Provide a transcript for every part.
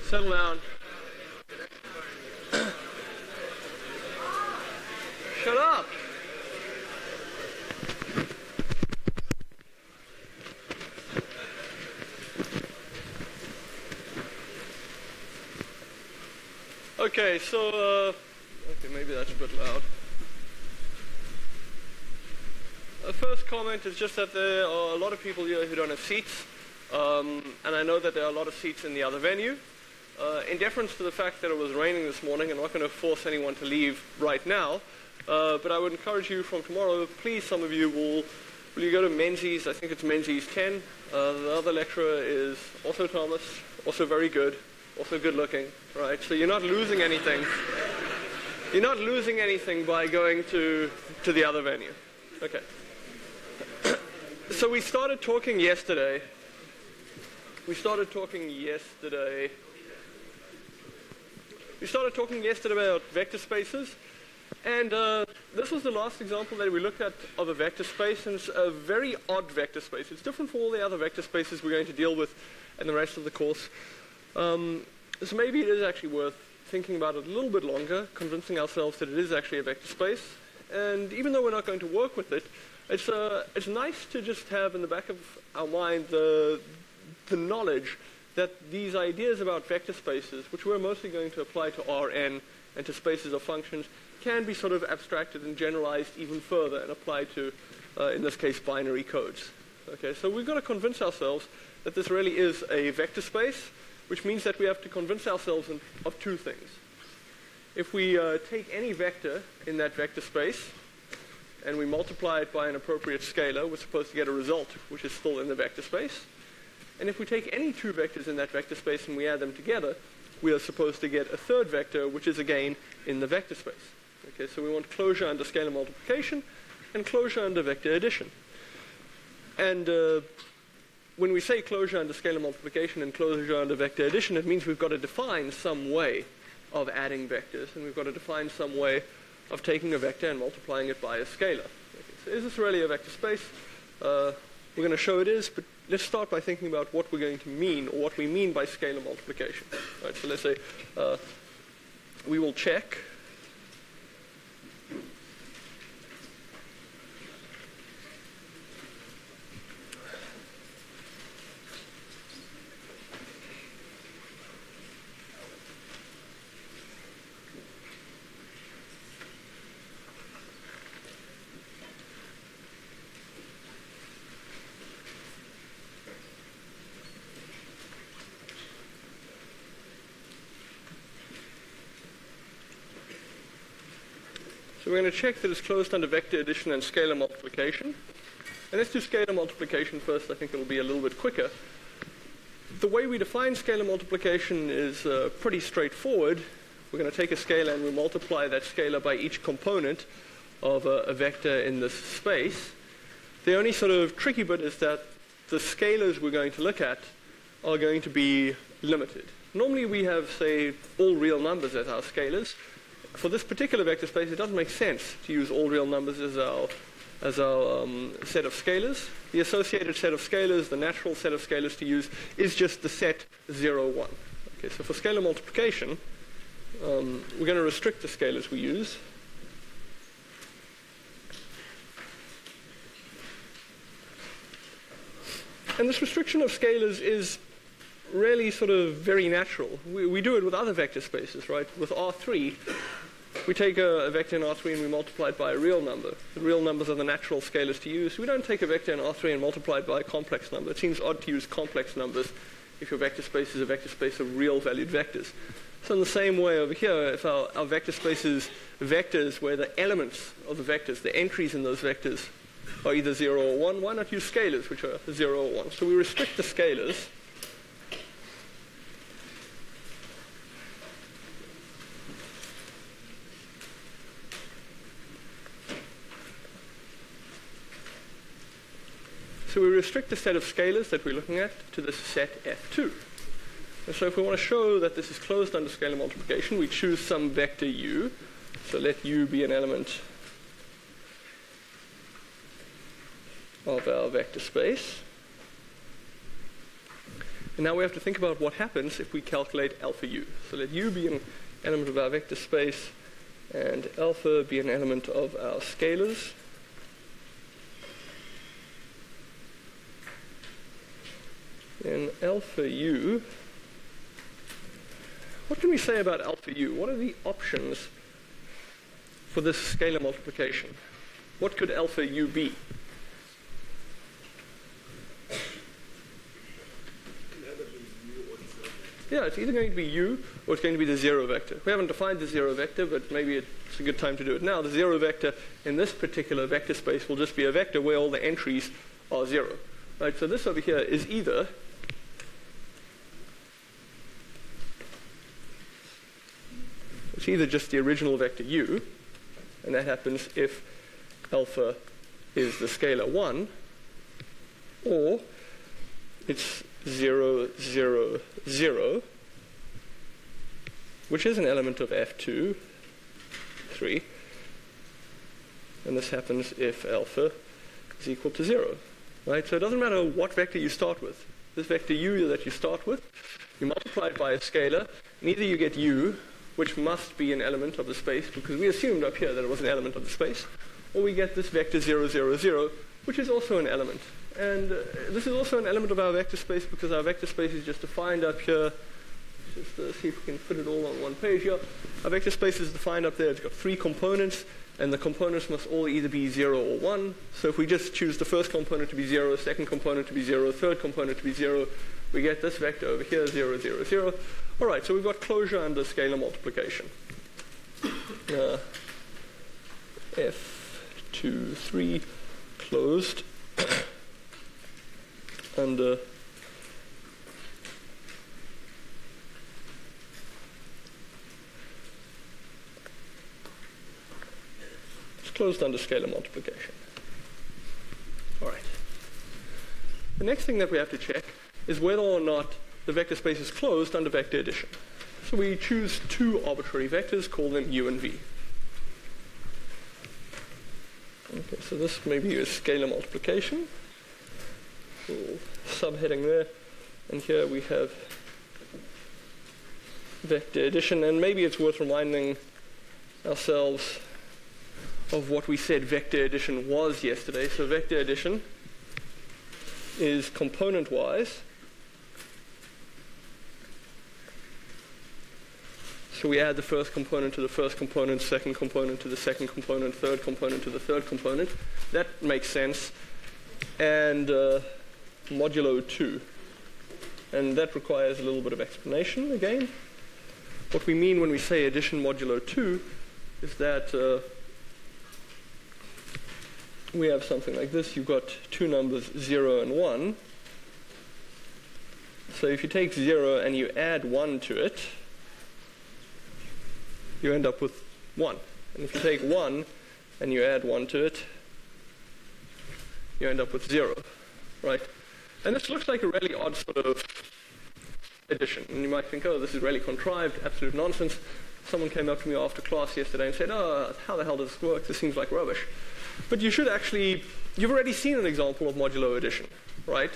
Settle down. Shut up. Okay, so, okay, maybe that's a bit loud. The first comment is just that there are a lot of people here who don't have seats, and I know that there are a lot of seats in the other venue. In deference to the fact that it was raining this morning, I'm not going to force anyone to leave right now, but I would encourage you from tomorrow, please, some of you will you go to Menzies? I think it's Menzies 10. The other lecturer is also Thomas, also very good, also good looking, right? So you're not losing anything. You're not losing anything by going to the other venue. Okay. So we started talking yesterday. We started talking yesterday about vector spaces, and this was the last example that we looked at of a vector space, and it's a very odd vector space. It's different from all the other vector spaces we're going to deal with in the rest of the course. So maybe it is actually worth thinking about it a little bit longer, convincing ourselves that it is actually a vector space, and even though we're not going to work with it, it's nice to just have in the back of our mind the knowledge that these ideas about vector spaces, which we're mostly going to apply to Rn and to spaces of functions, can be sort of abstracted and generalized even further and applied to, in this case, binary codes. Okay, so we've got to convince ourselves that this really is a vector space, which means that we have to convince ourselves of two things. If we take any vector in that vector space, and we multiply it by an appropriate scalar, we're supposed to get a result which is still in the vector space. And if we take any two vectors in that vector space and we add them together, we are supposed to get a third vector, which is again in the vector space. Okay, so we want closure under scalar multiplication and closure under vector addition. And when we say closure under scalar multiplication and closure under vector addition, it means we've got to define some way of adding vectors, and we've got to define some way of taking a vector and multiplying it by a scalar. Okay, so is this really a vector space? We're going to show it is, but let's start by thinking about what we're going to mean, or what we mean by scalar multiplication. Right, so let's say we will check So we're going to check that it's closed under vector addition and scalar multiplication. And let's do scalar multiplication first. I think it'll be a little bit quicker. The way we define scalar multiplication is pretty straightforward. We're going to take a scalar and we multiply that scalar by each component of a vector in this space. The only sort of tricky bit is that the scalars we're going to look at are going to be limited. Normally we have, say, all real numbers as our scalars. For this particular vector space, it doesn't make sense to use all real numbers as our set of scalars. The associated set of scalars, the natural set of scalars to use, is just the set 0, 1. Okay, so for scalar multiplication, we're going to restrict the scalars we use. And this restriction of scalars is really sort of very natural. We do it with other vector spaces, right? With R3, we take a vector in R3 and we multiply it by a real number. The real numbers are the natural scalars to use. We don't take a vector in R3 and multiply it by a complex number. It seems odd to use complex numbers if your vector space is a vector space of real valued vectors. So in the same way over here, if our vector space is vectors where the elements of the vectors, the entries in those vectors, are either 0 or 1, why not use scalars which are 0 or 1? So we restrict the scalars. So we restrict the set of scalars that we're looking at to this set F2. And so if we want to show that this is closed under scalar multiplication, we choose some vector u. So let u be an element of our vector space. And now we have to think about what happens if we calculate alpha u. So let u be an element of our vector space and alpha be an element of our scalars. Then alpha u, what can we say about alpha u? What are the options for this scalar multiplication? What could alpha u be? Yeah, it's either going to be u or it's going to be the zero vector. We haven't defined the zero vector, but maybe it's a good time to do it now. The zero vector in this particular vector space will just be a vector where all the entries are 0. Right? So this over here is either just the original vector u, and that happens if alpha is the scalar 1, or it's 0, 0, 0, which is an element of f2, 3, and this happens if alpha is equal to 0. Right? So it doesn't matter what vector you start with. This vector u that you start with, you multiply it by a scalar, and either you get u, which must be an element of the space, because we assumed up here that it was an element of the space, or we get this vector 0, 0, 0, which is also an element. And this is also an element of our vector space because our vector space is just defined up here. Just see if we can fit it all on one page here. Our vector space is defined up there. It's got 3 components, and the components must all either be 0 or 1. So if we just choose the first component to be 0, second component to be 0, third component to be 0, we get this vector over here, 0, 0, 0. All right, so we've got closure under scalar multiplication. F2, 3, closed under closed under scalar multiplication. All right. The next thing that we have to check is whether or not the vector space is closed under vector addition. So we choose 2 arbitrary vectors, call them u and v. Okay, so this maybe is scalar multiplication. Little subheading there. And here we have vector addition. And maybe it's worth reminding ourselves of what we said vector addition was yesterday. So vector addition is component-wise. So we add the first component to the first component, second component to the second component, third component to the third component. That makes sense. And modulo 2. And that requires a little bit of explanation again. What we mean when we say addition modulo 2 is that we have something like this. You've got 2 numbers, 0 and 1. So if you take 0 and you add 1 to it, you end up with 1. And if you take 1 and you add 1 to it, you end up with 0. Right? And this looks like a really odd sort of addition. And you might think, oh, this is really contrived, absolute nonsense. Someone came up to me after class yesterday and said, oh, how the hell does this work? This seems like rubbish. But you should actually, you've already seen an example of modulo addition, right?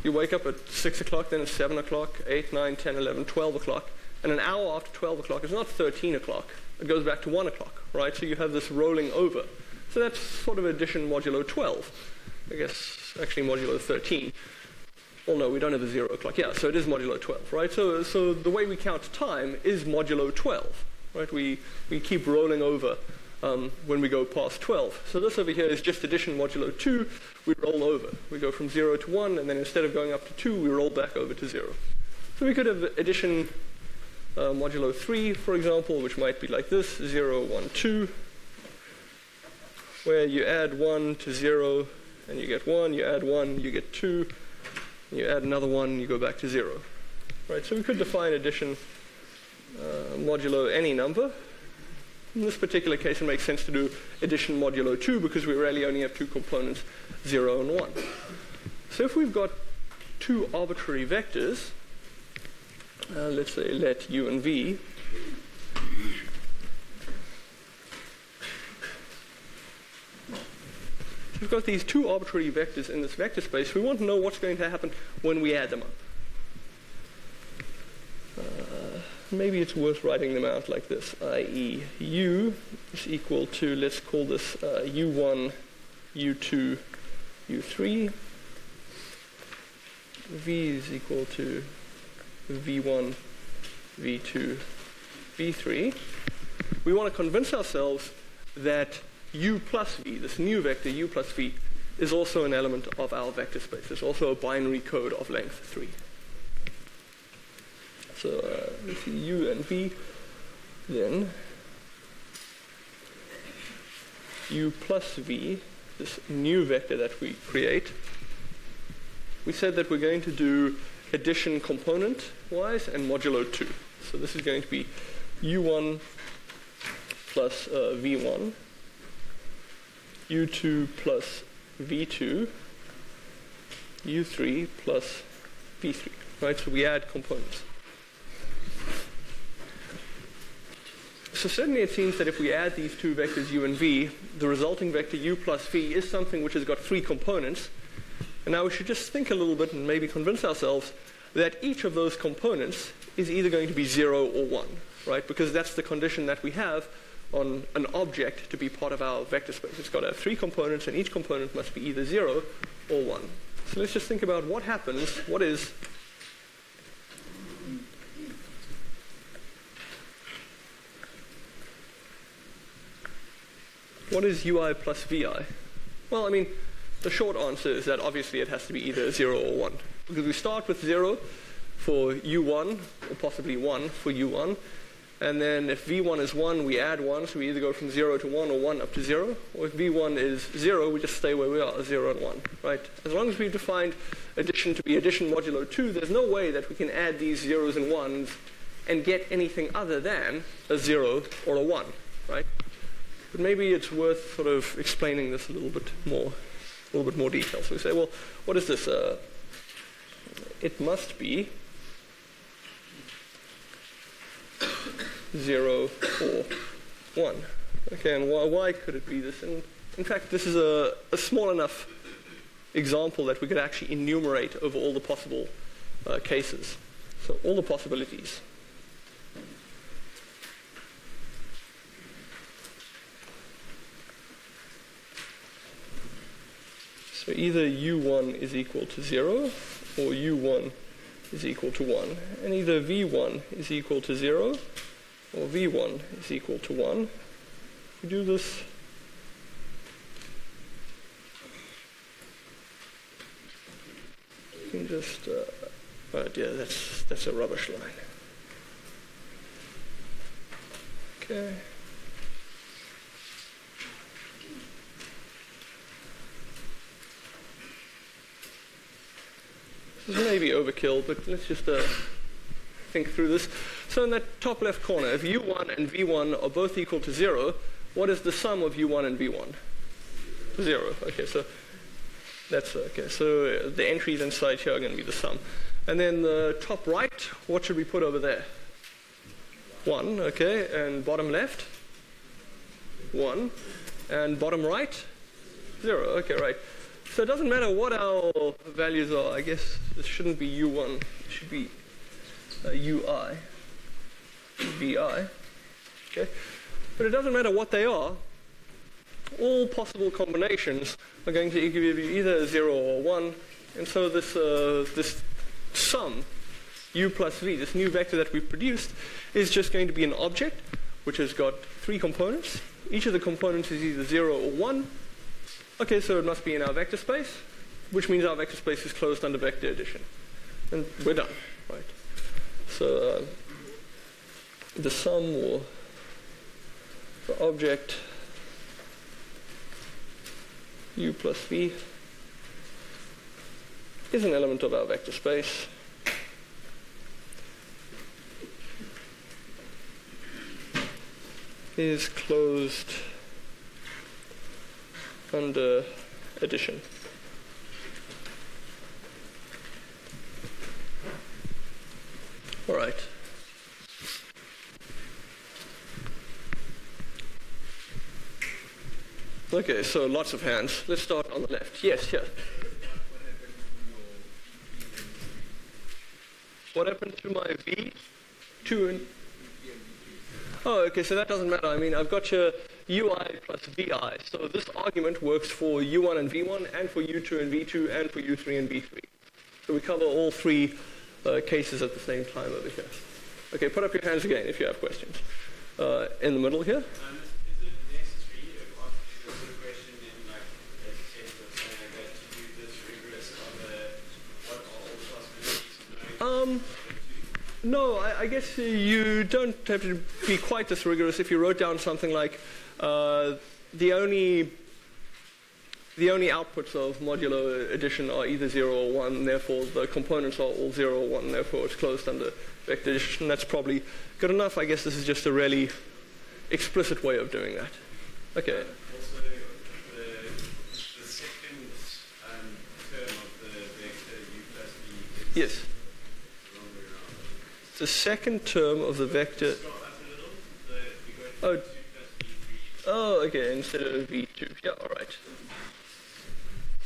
You wake up at 6 o'clock, then it's 7 o'clock, 8, 9, 10, 11, 12 o'clock. And an hour after 12 o'clock, it's not 13 o'clock. It goes back to 1 o'clock, right? So you have this rolling over. So that's sort of addition modulo 12. I guess actually modulo 13. Well, no, we don't have a 0 o'clock. Yeah, so it is modulo 12, right? So the way we count time is modulo 12, right? We keep rolling over when we go past 12. So this over here is just addition modulo 2. We roll over. We go from 0 to 1, and then instead of going up to 2, we roll back over to 0. So we could have addition modulo 3, for example, which might be like this, 0, 1, 2, where you add 1 to 0, and you get 1, you add 1, you get 2, you add another 1, you go back to 0. Right, so we could define addition modulo any number. In this particular case, it makes sense to do addition modulo 2 because we really only have 2 components, 0 and 1. So if we've got 2 arbitrary vectors, let's say let u and v, we've got these 2 arbitrary vectors in this vector space. We want to know what's going to happen when we add them up. maybe it's worth writing them out like this, i.e. U is equal to, let's call this U1, U2, U3. V is equal to V1, V2, V3. We want to convince ourselves that U plus V, this new vector U plus V, is also an element of our vector space. It's also a binary code of length 3. So let's see, U and V, then U plus V, this new vector that we create. We said that we're going to do addition component-wise and modulo 2. So this is going to be U1 plus V1, U2 plus V2, U3 plus V3, right? So we add components. So certainly it seems that if we add these two vectors U and V, the resulting vector U plus V is something which has got 3 components. And now we should just think a little bit and maybe convince ourselves that each of those components is either going to be 0 or 1, right? Because that's the condition that we have on an object to be part of our vector space. It's got to have 3 components, and each component must be either 0 or 1. So let's just think about what happens, what is UI plus VI? Well, I mean, the short answer is that obviously it has to be either 0 or 1. Because we start with 0 for U1, or possibly 1 for U1. And then if V1 is 1, we add 1, so we either go from 0 to 1 or 1 up to 0. Or if V1 is 0, we just stay where we are, 0 and 1, right? As long as we've defined addition to be addition modulo 2, there's no way that we can add these 0s and 1s and get anything other than a 0 or a 1, right? But maybe it's worth sort of explaining this a little bit more detail. So we say, well, what is this? It must be 0 or 1. Okay, and why could it be this? And in fact, this is a small enough example that we could actually enumerate over all the possible cases. So all the possibilities. So either U1 is equal to 0 or U1 is equal to 1. And either V1 is equal to 0 or V1 is equal to 1. We do this. You can just, oh dear, that's a rubbish line. Okay. This may be overkill, but let's just think through this. So in that top left corner, if U1 and V1 are both equal to 0, what is the sum of U1 and V1? 0. Okay, so that's okay. So the entries inside here are going to be the sum. And then the top right, what should we put over there? 1, okay. And bottom left? 1. And bottom right? 0. Okay, right. So it doesn't matter what our values are. I guess this shouldn't be U1. It should be UI, VI. Okay? But it doesn't matter what they are. All possible combinations are going to give you either 0 or 1. And so this sum, U plus V, this new vector that we've produced, is just going to be an object which has got 3 components. Each of the components is either 0 or 1. Okay, so it must be in our vector space, which means our vector space is closed under vector addition. And we're done, right? So the sum or the object U plus V is an element of our vector space. Is closed under addition. All right. Okay, so lots of hands. Let's start on the left. Yes, here. What happened to my V? Oh, okay, so that doesn't matter. I mean, I've got your UI plus VI. So this argument works for U1 and V1, and for U2 and V2, and for U3 and V3. So we cover all three cases at the same time over here. Okay, put up your hands again if you have questions. In the middle here. Is it necessary, a question in like the case of saying that to do this rigorous on what are all the possibilities? No, I guess you don't have to be quite this rigorous if you wrote down something like the only outputs of modulo addition are either 0 or 1, therefore the components are all 0 or 1, therefore it's closed under vector addition. That's probably good enough. I guess this is just a really explicit way of doing that. Okay. Also, the second term of the vector u plus v is Yes. the wrong way around. The second term of the vector. Start up a little. We Oh, go to 2 plus v3. oh, okay, instead of V2. Yeah, all right.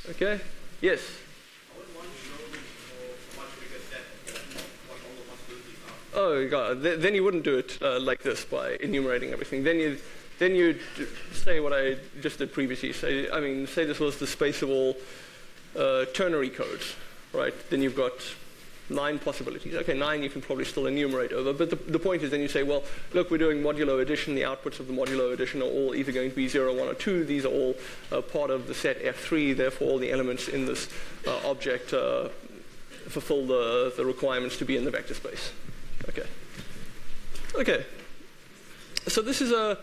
Okay. Yes. I would want to know how much bigger that what all the possibilities are. Oh god, then you wouldn't do it like this by enumerating everything. Then you say what I just did previously. Say this was the space of all ternary codes, right? Then you've got 9 possibilities. Okay, 9 you can probably still enumerate over, but the point is then you say, well, look, we're doing modulo addition. The outputs of the modulo addition are all either going to be 0, 1, or 2. These are all part of the set F3. Therefore, all the elements in this object fulfill the requirements to be in the vector space. Okay. Okay. So this is a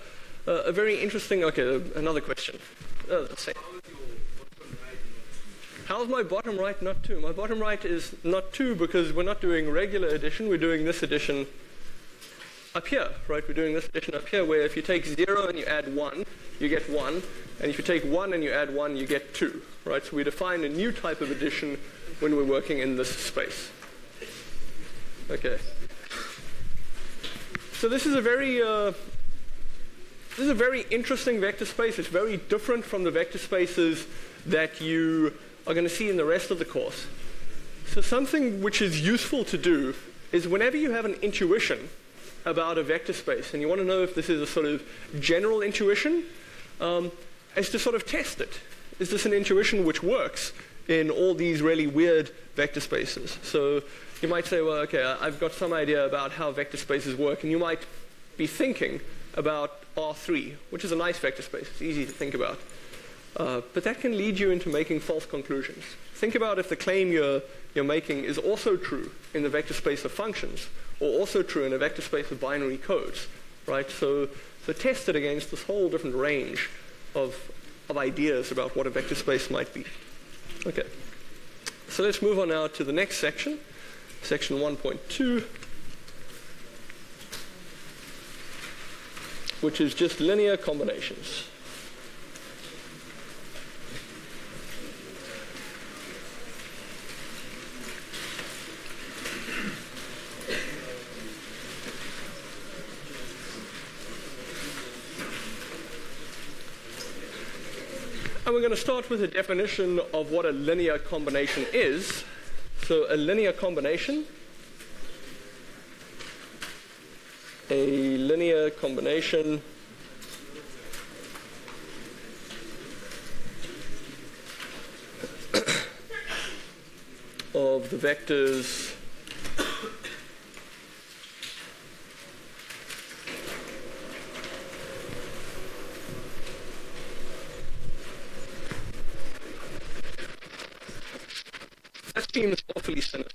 very interesting. Okay, another question. Let's see. How's my bottom right not 2? My bottom right is not 2 because we're not doing regular addition. We're doing this addition up here, right? We're doing this addition up here where if you take 0 and you add 1, you get 1. And if you take 1 and you add 1, you get 2, right? So we define a new type of addition when we're working in this space. Okay. So this is a very interesting vector space. It's very different from the vector spaces that you are going to see in the rest of the course. So something which is useful to do is whenever you have an intuition about a vector space and you want to know if this is a sort of general intuition, is to sort of test it. Is this an intuition which works in all these really weird vector spaces? So you might say, well, okay, I've got some idea about how vector spaces work, and you might be thinking about R3, which is a nice vector space. It's easy to think about. But that can lead you into making false conclusions. Think about if the claim you're making is also true in the vector space of functions, or also true in a vector space of binary codes, right? So test it against this whole different range of ideas about what a vector space might be. Okay. So let's move on now to the next section, section 1.2, which is just linear combinations. And we're going to start with a definition of what a linear combination is. So a linear combination, of the vectors that seems awfully sinister,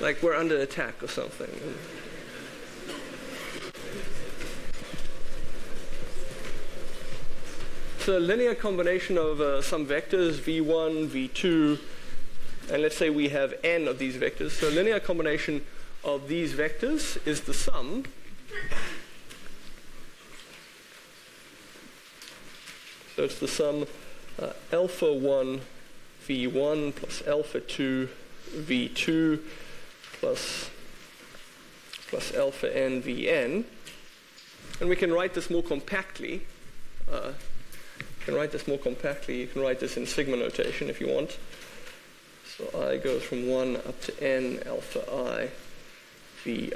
like we're under attack or something. So a linear combination of some vectors, v1, v2, and let's say we have n of these vectors. So a linear combination of these vectors is the sum so it's the sum alpha 1 v1 plus alpha 2 v2 plus alpha n vn. And we can write this more compactly. You can write this in sigma notation if you want. So I goes from 1 up to n alpha I vi.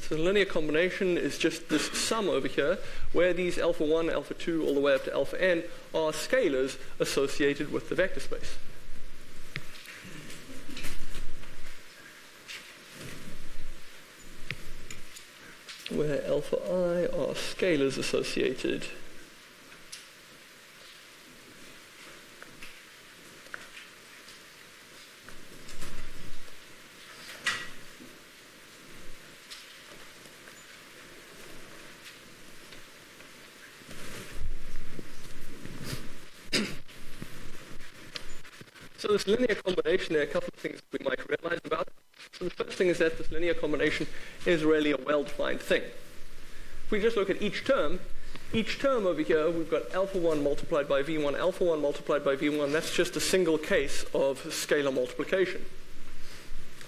So the linear combination is just this sum over here, where these alpha 1, alpha 2, all the way up to alpha n are scalars associated with the vector space. Where alpha I are scalars associated . So this linear combination, there are a couple of things we might realize about it. So the first thing is that this linear combination is really a well-defined thing. If we just look at each term over here, we've got alpha 1 multiplied by v1, alpha 1 multiplied by v1. That's just a single case of scalar multiplication.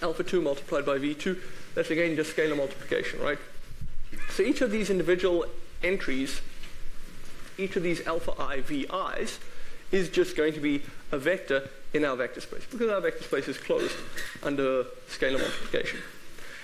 Alpha 2 multiplied by v2, that's again just scalar multiplication, right? So each of these individual entries, each of these alpha I vi's, is just going to be a vector in our vector space, because our vector space is closed under scalar multiplication.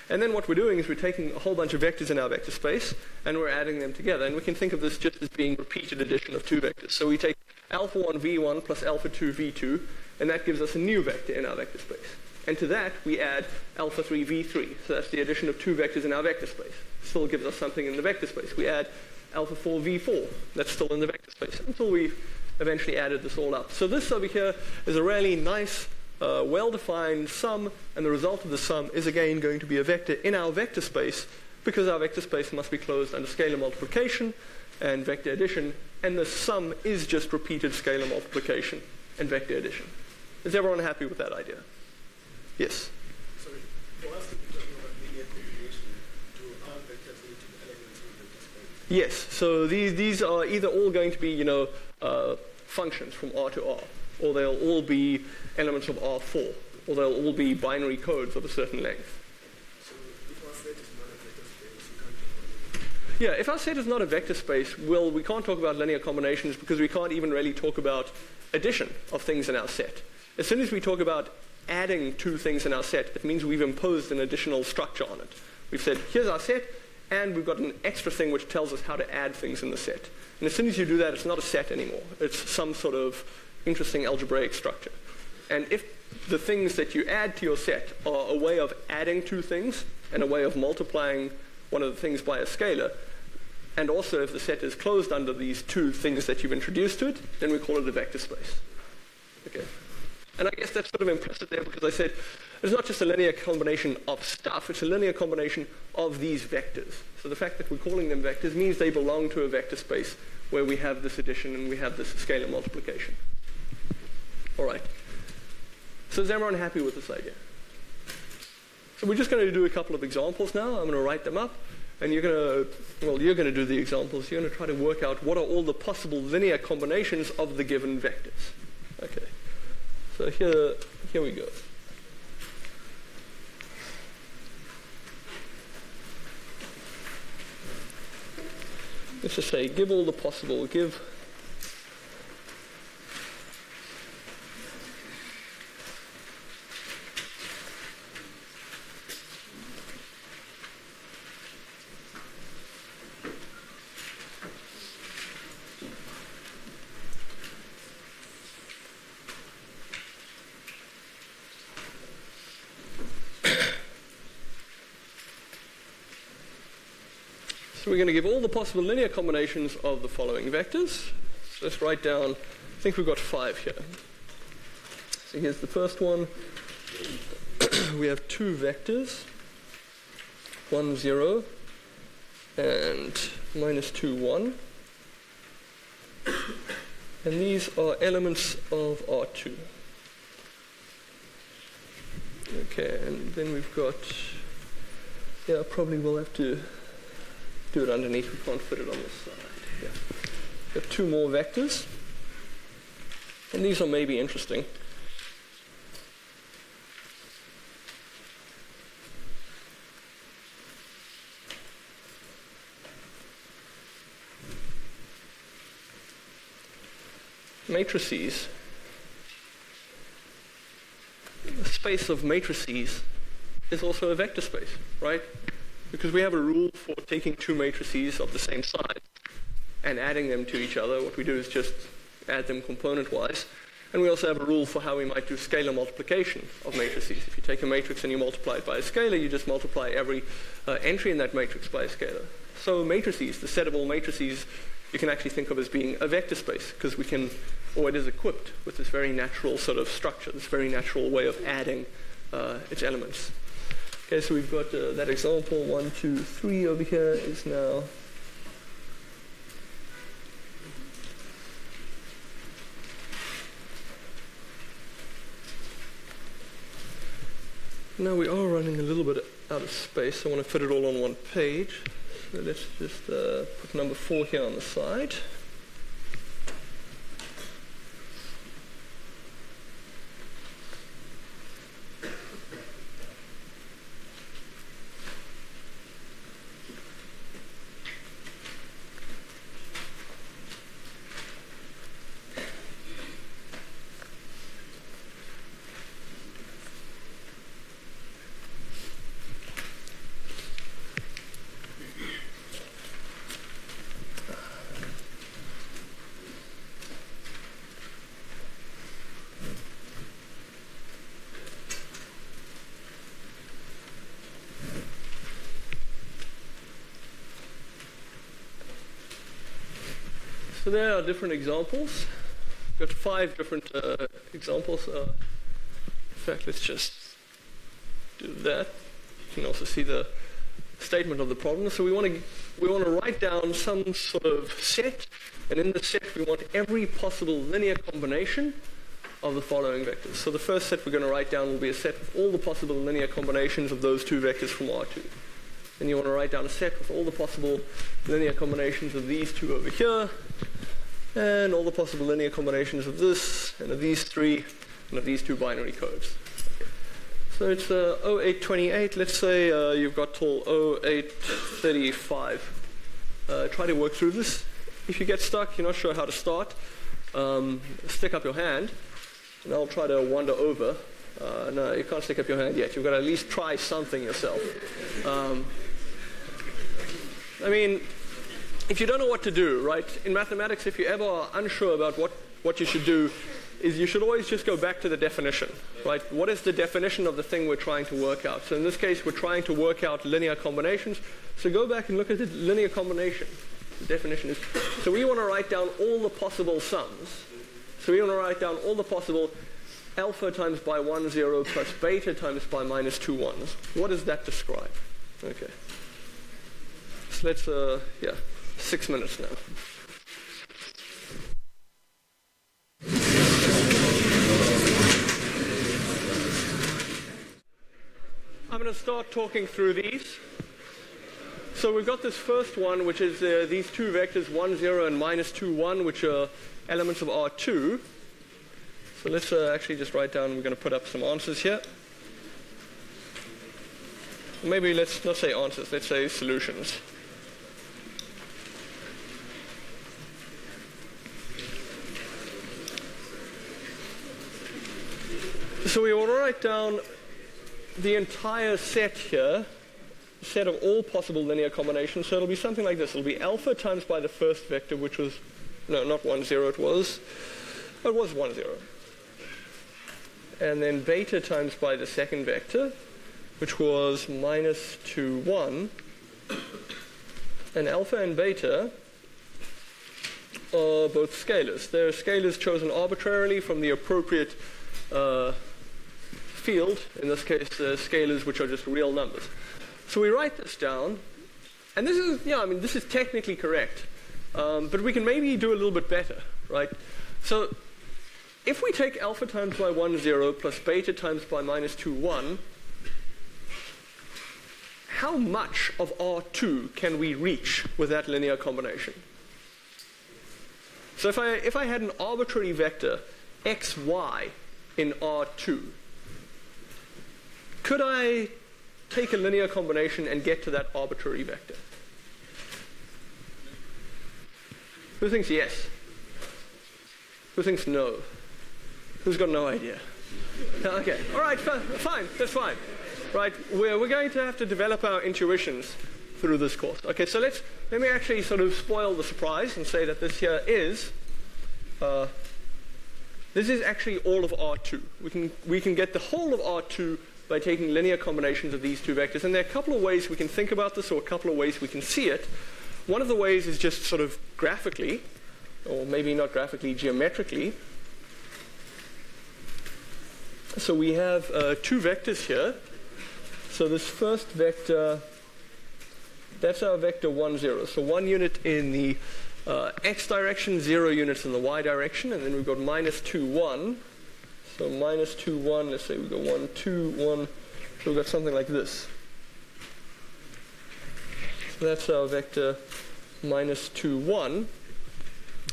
And then what we're doing is we're taking a whole bunch of vectors in our vector space, and we're adding them together. And we can think of this just as being repeated addition of two vectors. So we take alpha 1 v1 plus alpha 2 v2, and that gives us a new vector in our vector space. And to that, we add alpha 3 v3. So that's the addition of two vectors in our vector space. Still gives us something in the vector space. We add alpha 4 v4. That's still in the vector space, until we've eventually added this all up. So this over here is a really nice, well-defined sum, and the result of the sum is again going to be a vector in our vector space, because our vector space must be closed under scalar multiplication and vector addition, and the sum is just repeated scalar multiplication and vector addition. Is everyone happy with that idea? Yes? Sorry, for us to be talking about linear combination, do our vectors need to be elements of the vector space? Yes, so these are either all going to be, functions from R to R, or they'll all be elements of R4, or they'll all be binary codes of a certain length. So if our set is not a vector space, you can't talk about it. Yeah, if our set is not a vector space, well, we can't talk about linear combinations because we can't even really talk about addition of things in our set. As soon as we talk about adding two things in our set, it means we've imposed an additional structure on it. We've said, here's our set, and we've got an extra thing which tells us how to add things in the set. And as soon as you do that, it's not a set anymore. It's some sort of interesting algebraic structure. And if the things that you add to your set are a way of adding two things and a way of multiplying one of the things by a scalar, and also if the set is closed under these two things that you've introduced to it, then we call it a vector space. Okay. And I guess that's sort of implicit there, because I said it's not just a linear combination of stuff, it's a linear combination of these vectors. So the fact that we're calling them vectors means they belong to a vector space where we have this addition and we have this scalar multiplication. All right. So is everyone happy with this idea? So we're just going to do a couple of examples now. I'm going to write them up, and you're going to do the examples. You're going to try to work out what are all the possible linear combinations of the given vectors. Okay. So here we go. Let's just say, give all the possible, give So we're going to give all the possible linear combinations of the following vectors. So let's write down, I think we've got 5 here. So here's the first one. We have 2 vectors, 1, 0, and -2, 1. And these are elements of R2. Okay, and then we've got, yeah, probably we'll have to do it underneath. We can't fit it on this side. Yeah. We have 2 more vectors. And these are maybe interesting. Matrices. The space of matrices is also a vector space, right? because we have a rule for taking two matrices of the same size and adding them to each other. What we do is just add them component-wise. And we also have a rule for how we might do scalar multiplication of matrices. If you take a matrix and you multiply it by a scalar, you just multiply every entry in that matrix by a scalar. So matrices, the set of all matrices, you can actually think of as being a vector space, because we can, or it is equipped with this very natural sort of structure, this very natural way of adding its elements. Okay, so we've got that example 1, 2, 3 over here is now. Now we are running a little bit out of space. I want to fit it all on one page. So let's just put number 4 here on the side. So there are different examples. We've got 5 different examples. In fact, let's just do that. You can also see the statement of the problem. So we want to write down some sort of set, and in the set we want every possible linear combination of the following vectors. So the first set we're going to write down will be a set of all the possible linear combinations of those 2 vectors from R2. Then you want to write down a set with all the possible linear combinations of these 2 over here, and all the possible linear combinations of this, and of these 3, and of these 2 binary codes. Okay. So it's 0828. Let's say you've got till 0835. Try to work through this. If you get stuck, you're not sure how to start, stick up your hand, and I'll try to wander over. No, you can't stick up your hand yet. You've got to at least try something yourself. I mean, if you don't know what to do, right, in mathematics, if you ever are unsure about what you should do, is you should always just go back to the definition, right? What is the definition of the thing we're trying to work out? So in this case, we're trying to work out linear combinations. So go back and look at the linear combination. The definition is, so we want to write down all the possible sums. So we want to write down all the possible alpha times by 1, 0 plus beta times by minus 2 1s. What does that describe? Okay. So let's, 6 minutes now. I'm going to start talking through these. So we've got this first one, which is these 2 vectors, 1, 0 and minus 2, 1, which are elements of R2. So let's actually just write down, we're going to put up some answers here. Maybe let's not say answers, let's say solutions. So we want to write down the entire set here, set of all possible linear combinations. So it'll be something like this. It'll be alpha times by the first vector, which was, no, not 1, 0, it was 1, 0. And then beta times by the second vector, which was minus 2, 1. And alpha and beta are both scalars. They're scalars chosen arbitrarily from the appropriate field, in this case scalars which are just real numbers. So we write this down, and this is, this is technically correct, but we can maybe do a little bit better, right? So if we take alpha times by 1, 0 plus beta times by minus 2, 1, how much of R2 can we reach with that linear combination? So if I had an arbitrary vector x, y in R2, could I take a linear combination and get to that arbitrary vector? Who thinks yes? Who thinks no? Who's got no idea? Okay, all right, fine, that's fine. right? We're going to have to develop our intuitions through this course. Okay, so let me actually sort of spoil the surprise and say that this here is, this is actually all of R2. We can get the whole of R2 by taking linear combinations of these two vectors. And there are a couple of ways we can think about this, or a couple of ways we can see it. One of the ways is just sort of graphically, or maybe not graphically, geometrically. So we have two vectors here. So this first vector, that's our vector 1, 0. So 1 unit in the x direction, 0 units in the y direction, and then we've got minus 2, 1. So minus 2, 1, let's say we go 1, 2, 1. So we've got something like this. So that's our vector minus 2, 1.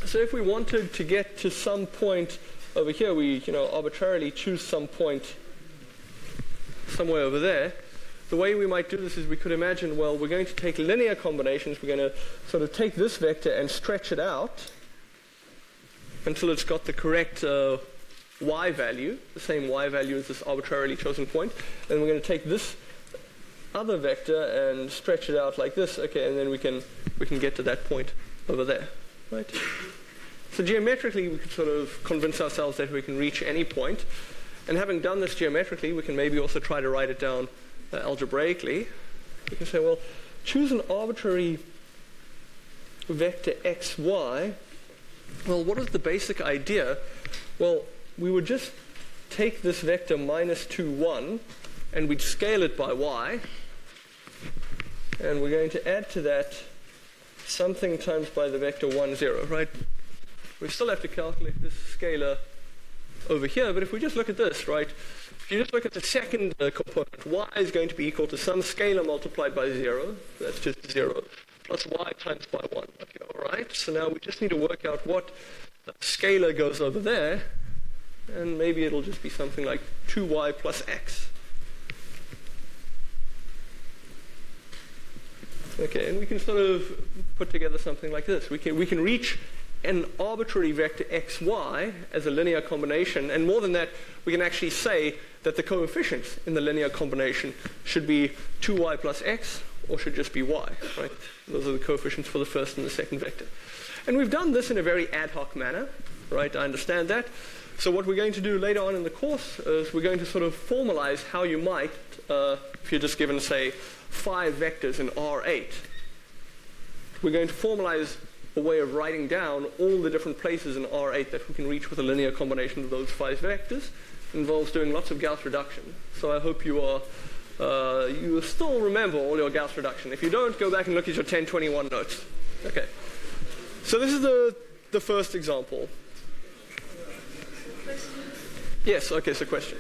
So if we wanted to get to some point over here, we arbitrarily choose some point somewhere over there. The way we might do this is we could imagine, well, we're going to take linear combinations. We're going to sort of take this vector and stretch it out until it's got the correct y value, the same y value as this arbitrarily chosen point. And we're going to take this other vector and stretch it out like this. Okay, and then we can get to that point over there, right? So geometrically, we could sort of convince ourselves that we can reach any point. And having done this geometrically, we can maybe also try to write it down algebraically. We can say, well, choose an arbitrary vector x, y. Well, what is the basic idea? Well, we would just take this vector minus 2, 1, and we'd scale it by y. And we're going to add to that something times by the vector 1, 0, right? We still have to calculate this scalar over here, but if we just look at this, right? If you just look at the second component, y is going to be equal to some scalar multiplied by 0. That's just 0, plus y times by 1. Okay, all right. So now we just need to work out what scalar goes over there, and maybe it'll just be something like 2y plus x. Okay, and we can sort of put together something like this. We can reach an arbitrary vector x, y as a linear combination, and more than that, we can actually say that the coefficients in the linear combination should be 2y plus x, or should just be y, right? Those are the coefficients for the first and the second vector. And we've done this in a very ad hoc manner, right? I understand that. So what we're going to do later on in the course is we're going to sort of formalize how you might, if you're just given, say, 5 vectors in R8, we're going to formalize a way of writing down all the different places in R8 that we can reach with a linear combination of those 5 vectors. It involves doing lots of Gauss reduction. So I hope you still remember all your Gauss reduction. If you don't, go back and look at your 1021 notes. Okay. So this is the first example. Yes, okay, so question.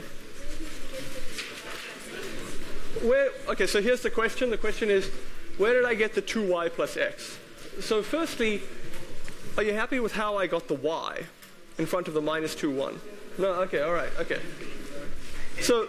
Okay, so here's the question. The question is, where did I get the 2y plus x? So firstly, are you happy with how I got the y in front of the minus 2, 1? No? Okay, all right, okay. So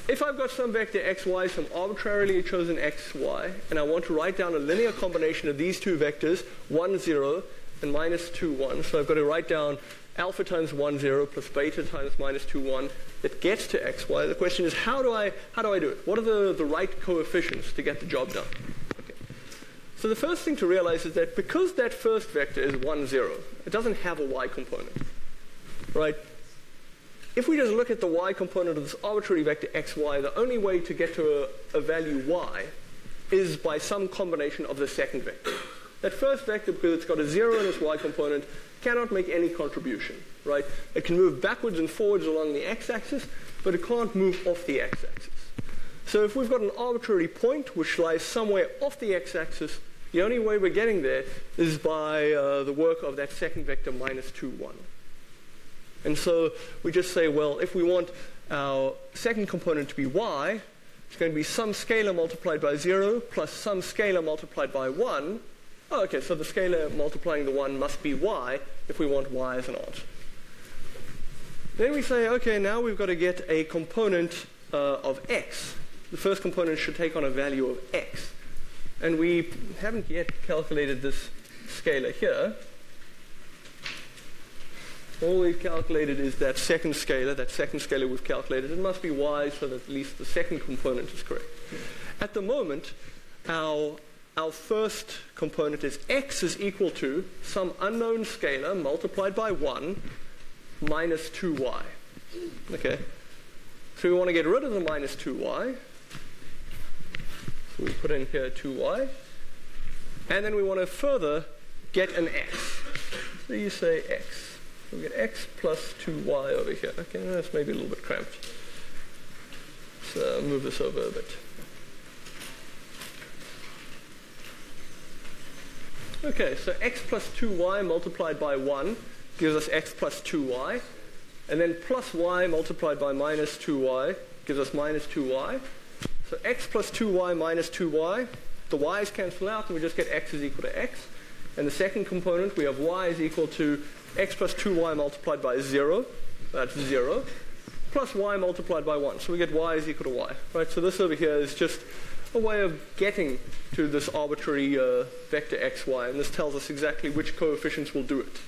if I've got some vector xy, some arbitrarily chosen xy, and I want to write down a linear combination of these two vectors, 1, 0, and minus 2, 1. So I've got to write down alpha times 1, 0 plus beta times minus 2, 1 that gets to xy. The question is, how do I do it? What are the right coefficients to get the job done? Okay. So the first thing to realize is that because that first vector is 1, 0, it doesn't have a y component, right? If we just look at the y component of this arbitrary vector xy, the only way to get to a value y is by some combination of the second vector. That first vector, because it's got a 0 in its y component, cannot make any contribution, right? It can move backwards and forwards along the x-axis, but it can't move off the x-axis. So if we've got an arbitrary point which lies somewhere off the x-axis, the only way we're getting there is by the work of that second vector minus 2, 1. And so we just say, well, if we want our second component to be y, it's going to be some scalar multiplied by 0 plus some scalar multiplied by 1. Oh, okay, so the scalar multiplying the 1 must be y if we want y as an answer. Then we say, okay, now we've got to get a component of x. The first component should take on a value of x. And we haven't yet calculated this scalar here. all we've calculated is that second scalar. That second scalar we've calculated. It must be y so that at least the second component is correct. At the moment, our first component is x is equal to some unknown scalar multiplied by 1 minus 2y. Okay? So we want to get rid of the minus 2y. So we put in here 2y. And then we want to further get an x. So you say x. So we get x plus 2y over here. Okay, that's maybe a little bit cramped. So move this over a bit. Okay, so x plus 2y multiplied by 1 gives us x plus 2y. And then plus y multiplied by minus 2y gives us minus 2y. So x plus 2y minus 2y, the y's cancel out, and we just get x is equal to x. And the second component, we have y is equal to x plus 2y multiplied by 0, that's 0, plus y multiplied by 1. So we get y is equal to y. Right? So this over here is just a way of getting to this arbitrary vector xy, and this tells us exactly which coefficients will do it.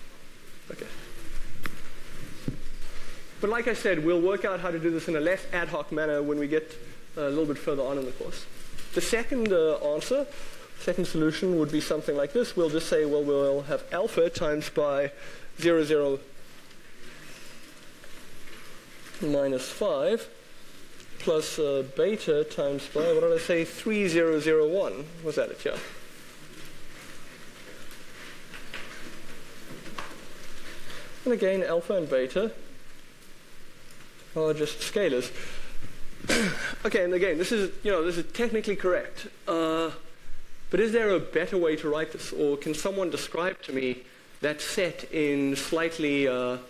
Okay. But like I said, we'll work out how to do this in a less ad hoc manner when we get a little bit further on in the course. The second answer, second solution would be something like this. We'll just say, well, we'll have alpha times by 0, 0 minus 5 plus beta times by, what did I say, 3001. Was that it? Yeah. And again, alpha and beta are just scalars. Okay, and again, this is technically correct. But is there a better way to write this? Or can someone describe to me that set in slightly, in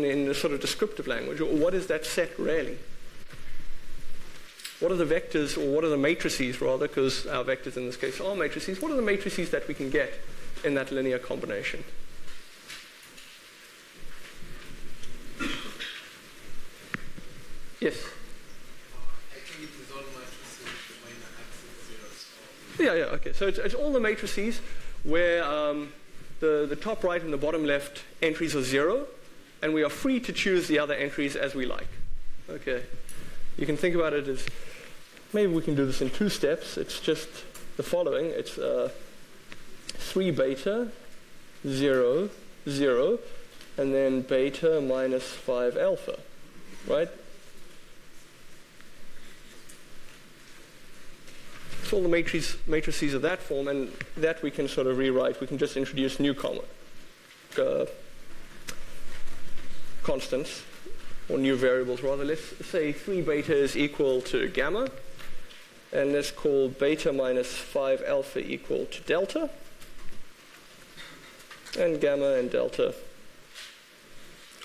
a sort of descriptive language? Or what is that set really? What are the vectors, or what are the matrices rather, because our vectors in this case are matrices. What are the matrices that we can get in that linear combination? Yes? I think it is all matrices when the axis zeros. Yeah, okay. So it's all the matrices where the top right and the bottom left entries are 0, and we are free to choose the other entries as we like. Okay. You can think about it as, maybe we can do this in 2 steps. It's just the following. It's 3 beta, 0, 0, and then beta minus 5 alpha, right? So all the matrices of that form, and that we can sort of rewrite. We can just introduce new constants, or new variables rather. Let's say 3 beta is equal to gamma, and let's call beta minus 5 alpha equal to delta, and gamma and delta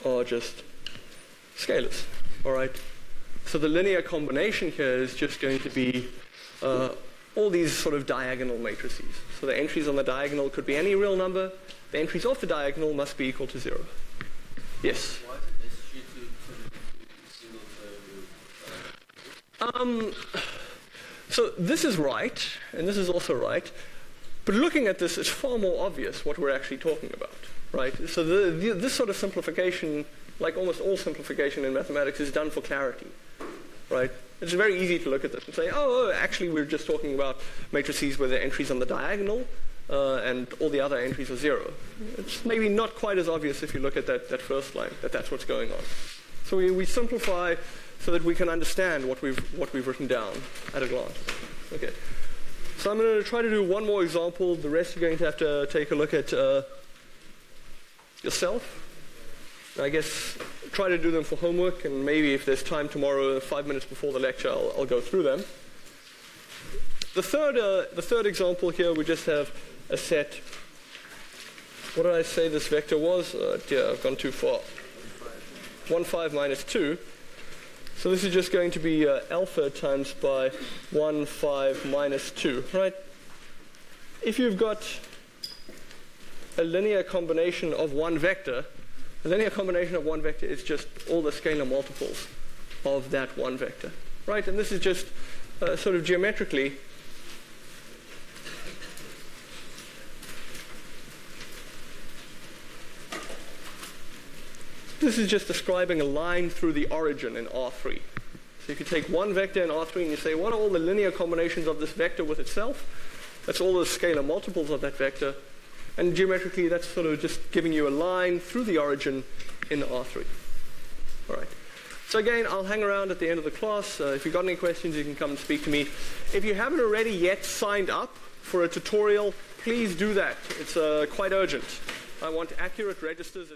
are just scalars. All right. So the linear combination here is just going to be all these sort of diagonal matrices. So the entries on the diagonal could be any real number. The entries off the diagonal must be equal to 0. Yes? Why is it necessary to turn it into a single variable? So this is right, and this is also right. But looking at this, it's far more obvious what we're actually talking about, right? So this sort of simplification, like almost all simplification in mathematics, is done for clarity, right? It's very easy to look at this and say, oh, actually we're just talking about matrices where the entries on the diagonal and all the other entries are 0. It's maybe not quite as obvious if you look at that first line, that that's what's going on. So we simplify so that we can understand what we've written down at a glance. Okay. So I'm going to try to do one more example. The rest you're going to have to take a look at yourself. I guess try to do them for homework, and maybe if there's time tomorrow, 5 minutes before the lecture, I'll go through them. The third example here, we just have a set. What did I say this vector was? Dear, I've gone too far. 1, 5 minus 2. So this is just going to be alpha times by 1, 5 minus 2, right? If you've got a linear combination of one vector, a linear combination of one vector is just all the scalar multiples of that one vector, right? And this is just sort of geometrically This is just describing a line through the origin in R3. So if you take one vector in R3 and you say, what are all the linear combinations of this vector with itself? That's all the scalar multiples of that vector. And geometrically, that's sort of just giving you a line through the origin in R3. All right. So again, I'll hang around at the end of the class. If you've got any questions, you can come and speak to me. If you haven't already yet signed up for a tutorial, please do that. It's quite urgent. I want accurate registers.